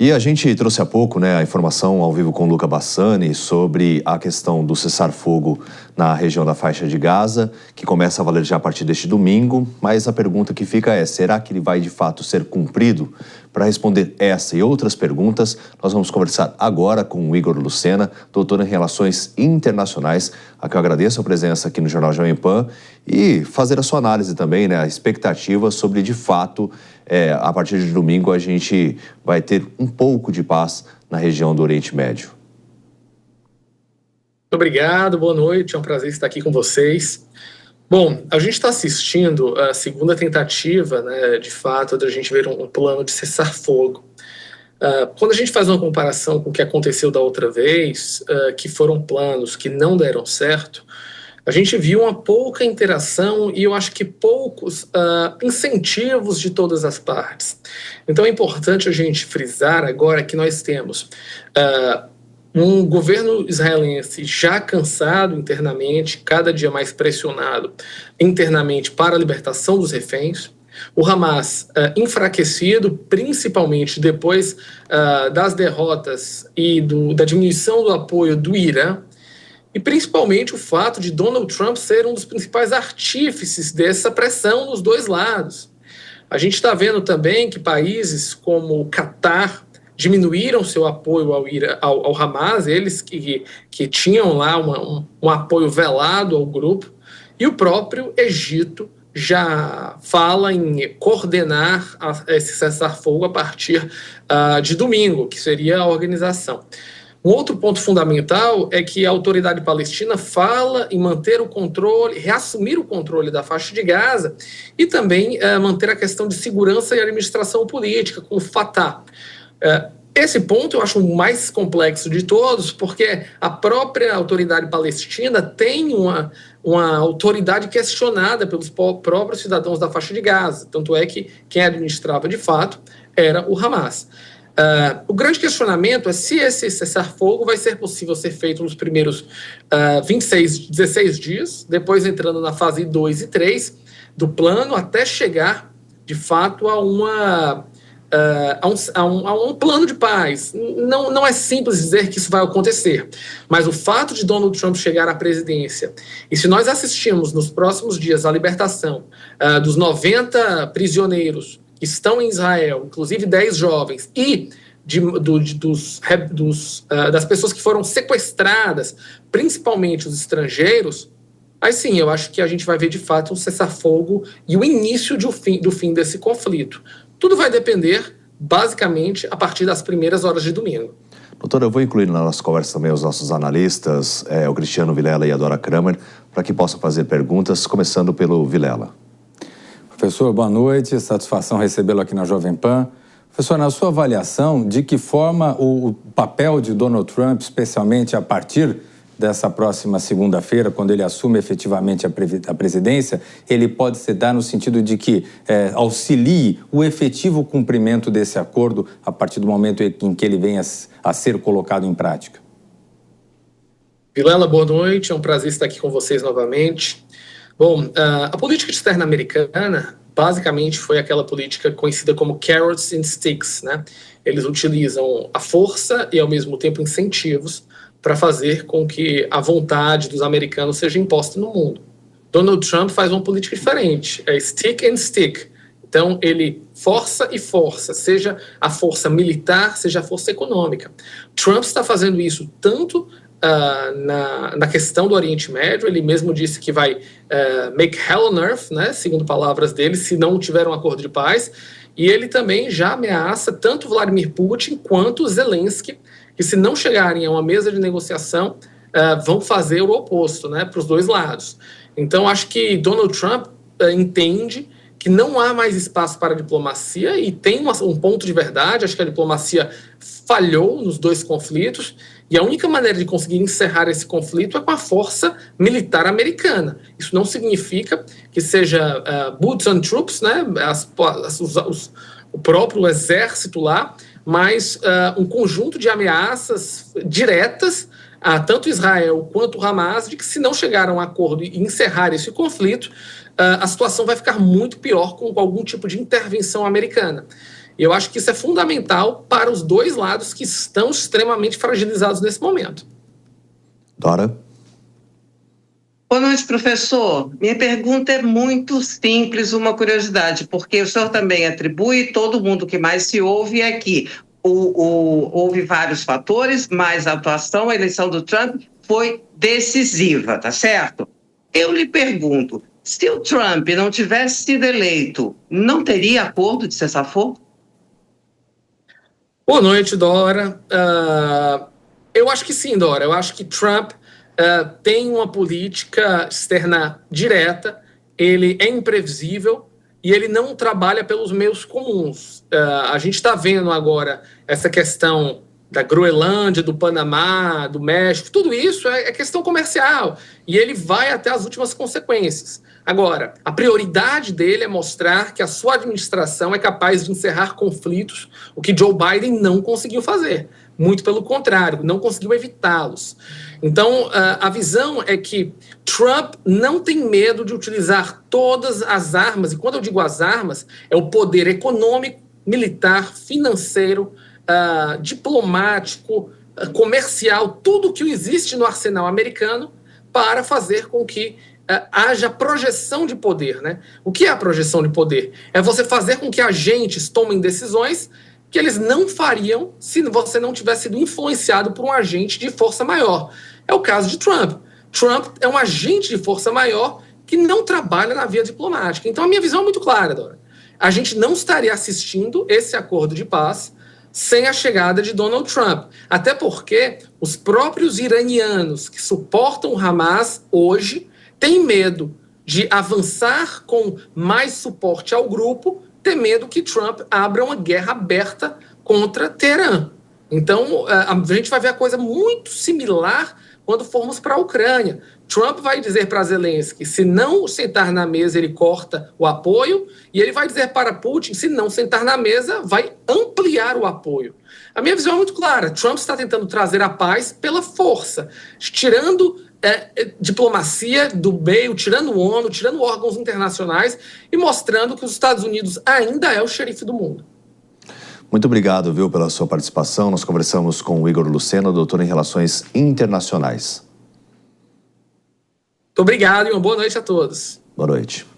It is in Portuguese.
E a gente trouxe há pouco, né, a informação ao vivo com o Luca Bassani sobre a questão do cessar-fogo na região da faixa de Gaza, que começa a valer já a partir deste domingo, mas a pergunta que fica é, será que ele vai de fato ser cumprido? Para responder essa e outras perguntas, nós vamos conversar agora com o Igor Lucena, doutor em Relações Internacionais, a quem eu agradeço a presença aqui no Jornal Jovem Pan, e fazer a sua análise também, né, a expectativa sobre, de fato, a partir de domingo a gente vai ter um pouco de paz na região do Oriente Médio. Muito obrigado, boa noite, é um prazer estar aqui com vocês. Bom, a gente está assistindo a segunda tentativa, né, de fato, de a gente ver um plano de cessar-fogo. Quando a gente faz uma comparação com o que aconteceu da outra vez, que foram planos que não deram certo, a gente viu uma pouca interação e eu acho que poucos incentivos de todas as partes. Então é importante a gente frisar agora que nós temos um governo israelense já cansado internamente, cada dia mais pressionado internamente para a libertação dos reféns, o Hamas enfraquecido, principalmente depois das derrotas e da diminuição do apoio do Irã, e principalmente o fato de Donald Trump ser um dos principais artífices dessa pressão nos dois lados. A gente está vendo também que países como o Catar diminuíram seu apoio ao Hamas, eles que tinham lá um apoio velado ao grupo, e o próprio Egito já fala em coordenar esse cessar-fogo a partir de domingo, que seria a organização. Um outro ponto fundamental é que a autoridade palestina fala em manter o controle, reassumir o controle da faixa de Gaza e também manter a questão de segurança e administração política com o Fatah. Esse ponto eu acho o mais complexo de todos, porque a própria autoridade palestina tem uma autoridade questionada pelos próprios cidadãos da faixa de Gaza, tanto é que quem administrava de fato era o Hamas. O grande questionamento é se esse cessar-fogo vai ser possível ser feito nos primeiros 16 dias, depois entrando na fase 2 e 3 do plano, até chegar, de fato, a um plano de paz. Não é simples dizer que isso vai acontecer, mas o fato de Donald Trump chegar à presidência, e se nós assistirmos nos próximos dias à libertação dos 90 prisioneiros que estão em Israel, inclusive 10 jovens, e das pessoas que foram sequestradas, principalmente os estrangeiros, aí sim, eu acho que a gente vai ver de fato um cessar-fogo e o início do fim desse conflito. Tudo vai depender, basicamente, a partir das primeiras horas de domingo. Doutor, eu vou incluir na nossa conversa também os nossos analistas, o Cristiano Vilela e a Dora Kramer, para que possam fazer perguntas, começando pelo Vilela. Professor, boa noite, satisfação recebê-lo aqui na Jovem Pan. Professor, na sua avaliação, de que forma o papel de Donald Trump, especialmente a partir dessa próxima segunda-feira, quando ele assume efetivamente a presidência, ele pode se dar no sentido de que auxilie o efetivo cumprimento desse acordo a partir do momento em que ele venha a ser colocado em prática? Vilela, boa noite, é um prazer estar aqui com vocês novamente. Bom, a política externa americana basicamente foi aquela política conhecida como carrots and sticks, né? Eles utilizam a força e, ao mesmo tempo, incentivos para fazer com que a vontade dos americanos seja imposta no mundo. Donald Trump faz uma política diferente, é stick and stick. Então, ele força e força, seja a força militar, seja a força econômica. Trump está fazendo isso tanto na questão do Oriente Médio. Ele mesmo disse que vai make hell on earth, né, segundo palavras dele, se não tiver um acordo de paz. E ele também já ameaça tanto Vladimir Putin quanto Zelensky, que se não chegarem a uma mesa de negociação, vão fazer o oposto, né, para os dois lados. Então, acho que Donald Trump entende que não há mais espaço para a diplomacia e tem um ponto de verdade. Acho que a diplomacia falhou nos dois conflitos e a única maneira de conseguir encerrar esse conflito é com a força militar americana. Isso não significa que seja boots on troops, né, o próprio exército lá, mas um conjunto de ameaças diretas a tanto Israel quanto o Hamas de que, se não chegar a um acordo e encerrar esse conflito, a situação vai ficar muito pior com algum tipo de intervenção americana. E eu acho que isso é fundamental para os dois lados que estão extremamente fragilizados nesse momento. Dora? Boa noite, professor. Minha pergunta é muito simples, uma curiosidade, porque o senhor também atribui, todo mundo que mais se ouve é que houve vários fatores, mas a atuação, a eleição do Trump foi decisiva, tá certo? Eu lhe pergunto, se o Trump não tivesse sido eleito, não teria acordo de cessar-fogo? Boa noite, Dora. Eu acho que sim, Dora. Eu acho que Trump tem uma política externa direta, ele é imprevisível e ele não trabalha pelos meios comuns. A gente está vendo agora essa questão da Groenlândia, do Panamá, do México, tudo isso é questão comercial e ele vai até as últimas consequências. Agora, a prioridade dele é mostrar que a sua administração é capaz de encerrar conflitos, o que Joe Biden não conseguiu fazer. Muito pelo contrário, não conseguiu evitá-los. Então, a visão é que Trump não tem medo de utilizar todas as armas, e quando eu digo as armas, é o poder econômico, militar, financeiro, diplomático, comercial, tudo que existe no arsenal americano para fazer com que haja projeção de poder, né? O que é a projeção de poder? É você fazer com que agentes tomem decisões que eles não fariam se você não tivesse sido influenciado por um agente de força maior. É o caso de Trump. Trump é um agente de força maior que não trabalha na via diplomática. Então a minha visão é muito clara, Dora. A gente não estaria assistindo esse acordo de paz sem a chegada de Donald Trump. Até porque os próprios iranianos que suportam o Hamas hoje têm medo de avançar com mais suporte ao grupo, ter medo que Trump abra uma guerra aberta contra Teherã. Então, a gente vai ver a coisa muito similar quando formos para a Ucrânia. Trump vai dizer para Zelensky, se não sentar na mesa, ele corta o apoio, e ele vai dizer para Putin, se não sentar na mesa, vai ampliar o apoio. A minha visão é muito clara. Trump está tentando trazer a paz pela força, tirando diplomacia do meio, tirando o ONU, tirando órgãos internacionais e mostrando que os Estados Unidos ainda é o xerife do mundo. Muito obrigado, viu, pela sua participação. Nós conversamos com o Igor Lucena, doutor em Relações Internacionais. Muito obrigado e uma boa noite a todos. Boa noite.